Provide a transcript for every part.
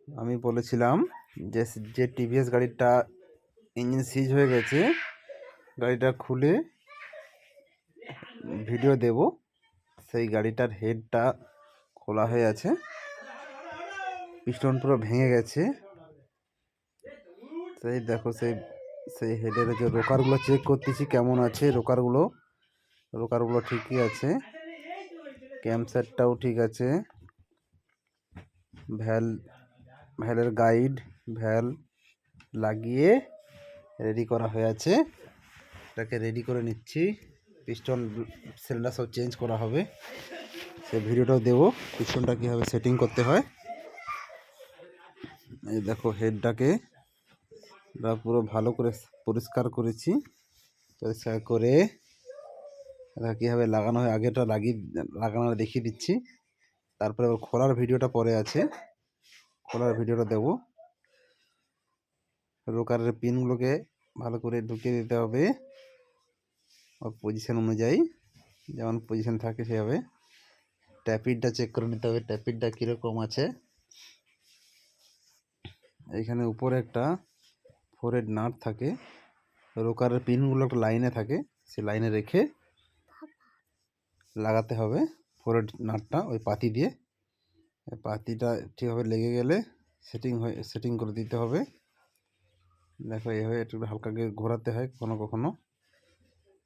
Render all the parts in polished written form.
আমি বলেছিলাম যে যে টিভিএস গাড়িটা ইঞ্জিন সিজ হয়ে গেছে, গাড়িটা খুলে ভিডিও দেব। সেই গাড়িটার হেডটা খোলা হয়ে আছে, পিস্টন পুরো ভেঙে গেছে। সেই দেখো, সেই হেডের যে রোকারগুলো চেক করতেছি কেমন আছে। রোকারগুলো ঠিকই আছে, ক্যাম্পসেটটাও ঠিক আছে, ভ্যালের গাইড ভ্যাল লাগিয়ে রেডি করা হয়ে আছে। এটাকে রেডি করে নিচ্ছি। পিস্টন সিলিন্ডার সব চেঞ্জ করা হবে, সেই ভিডিওটাও দেবো পিস্টনটা কীভাবে সেটিং করতে হয়। এই দেখো, হেডটাকে পুরো ভালো করে পরিষ্কার করেছি। পরিষ্কার করে এটা কীভাবে লাগানো হয় আগেটা লাগানো দেখিয়ে দিচ্ছি। তারপরে খোলার ভিডিওটা পরে আছে, খোলার ভিডিওটা দেবো। রোকারের পিনগুলোকে ভালো করে ঢুকিয়ে দিতে হবে ওর পজিশন অনুযায়ী, যেমন পজিশন থাকে সেভাবে। ট্যাপিডটা চেক করে নিতে হবে, ট্যাপিডটা কীরকম আছে। এখানে উপরে একটা ফোরহেড নাট থাকে, রোকারের পিনগুলো একটা লাইনে থাকে, সে লাইনে রেখে লাগাতে হবে ফোরহেড নাটটা ওই পাতি দিয়ে। পাতিটা ঠিকভাবে লেগে গেলে সেটিং করে দিতে হবে। দেখো, এইভাবে একটু হালকা ঘোরাতে হয়, কখনো কখনো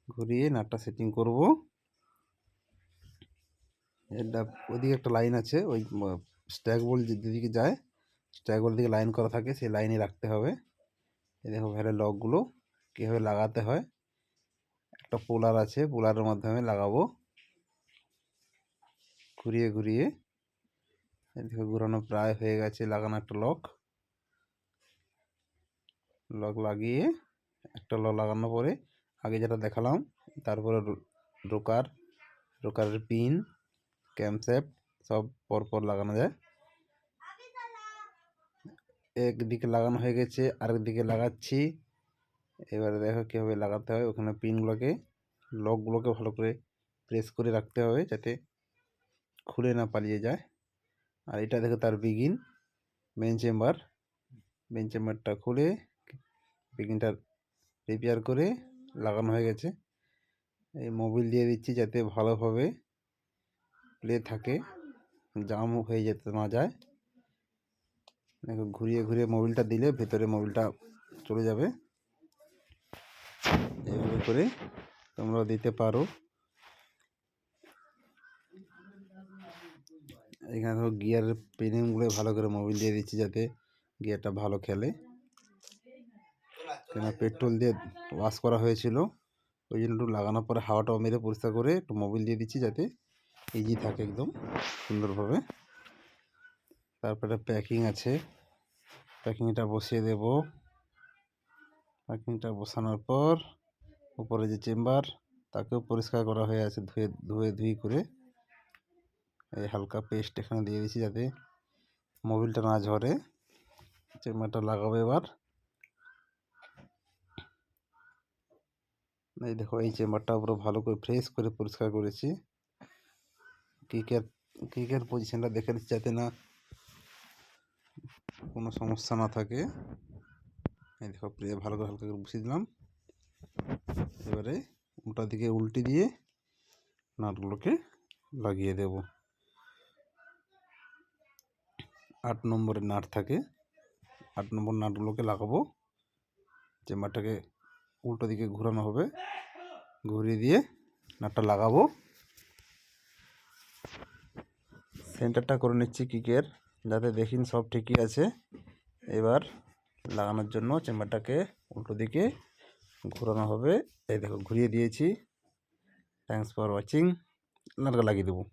ঘুরিয়ে নাটটা সেটিং করব। এটা ওইদিকে একটা লাইন আছে, ওই স্ট্যাক বোল্ট যেদিকে যায়, স্ট্যাক বোল্ট দিকে লাইন করা থাকে, সেই লাইনে রাখতে হবে। এই দেখো, ভ্যালের লকগুলো কীভাবে লাগাতে হয়। একটা পোলার আছে, পোলারের মাধ্যমে লাগাবো ঘুরিয়ে ঘুরিয়ে। দেখো, ঘুরানো প্রায় হয়ে গেছে। লাগানো একটা লক লাগিয়ে একটা লক লাগানোর পরে আগে যেটা দেখালাম, তারপরে রোকারের পিন, ক্যাম্পসেট সব পরপর লাগানো যায়। একদিকে লাগানো হয়ে গেছে, আরেক দিকে লাগাচ্ছি। এবারে দেখো কীভাবে লাগাতে হয়। ওখানে পিনগুলোকে, লকগুলোকে ভালো করে প্রেস করে রাখতে হবে যাতে খুলে না পালিয়ে যায়। আর এটা দেখো তার মেন চেম্বারটা খুলে বিগিনটা রিপেয়ার করে লাগানো হয়ে গেছে। এই মোবিল দিয়ে দিচ্ছি যাতে ভালোভাবে প্লে থাকে, জাম হয়ে যেতে না যায়। দেখো, ঘুরিয়ে ঘুরিয়ে মোবিলটা দিলে ভেতরে মোবিলটা চলে যাবে। এইভাবে করে তোমরা দিতে পারো। এখানে ধরো গিয়ারের পিনিংগুলো ভালো করে মোবিল দিয়ে দিচ্ছি যাতে গিয়ারটা ভালো খেলে। কেন পেট্রোল দিয়ে ওয়াশ করা হয়েছিল, ওই জন্য একটু লাগানোর পরে হাওয়াটাও মেরে পরিষ্কার করে একটু মোবিল দিয়ে দিচ্ছি যাতে ইজি থাকে একদম সুন্দরভাবে। তারপরে প্যাকিং আছে, প্যাকিংটা বসিয়ে দেব। প্যাকিংটা বসানোর পর উপরে যে চেম্বার, তাকেও পরিষ্কার করা হয়ে আছে, ধুয়ে করে। এই হালকা পেস্ট এখানে দিয়ে দিচ্ছি যাতে মোবিলটা না ঝরে। চেম্বারটা লাগাবো এবার। এই দেখো, এই চেম্বারটা পুরো ভালো করে ফ্রেশ করে পরিষ্কার করেছি। কিকের পজিশনটা দেখে নিচ্ছি যাতে না কোনো সমস্যা না থাকে। এই দেখো, ভালো করে হালকা করে বসিয়ে দিলাম। এবারে উল্টা দিকে উল্টে দিয়ে নাটগুলোকে লাগিয়ে দেব। 8 নম্বরের নাট থাকে, 8 নম্বর নাটগুলোকে লাগাবো। চেম্বারটাকে উল্টো দিকে ঘোরানো হবে, ঘুরিয়ে দিয়ে নাটটা লাগাবো। সেন্টারটা করে নিচ্ছি কিকের, যাতে দেখিন সব ঠিকই আছে। এবার লাগানোর জন্য চেম্বারটাকে উল্টো দিকে ঘোরানো হবে। এই দেখো, ঘুরিয়ে দিয়েছি। Thanks for watching. নাটটা লাগিয়ে দেবো।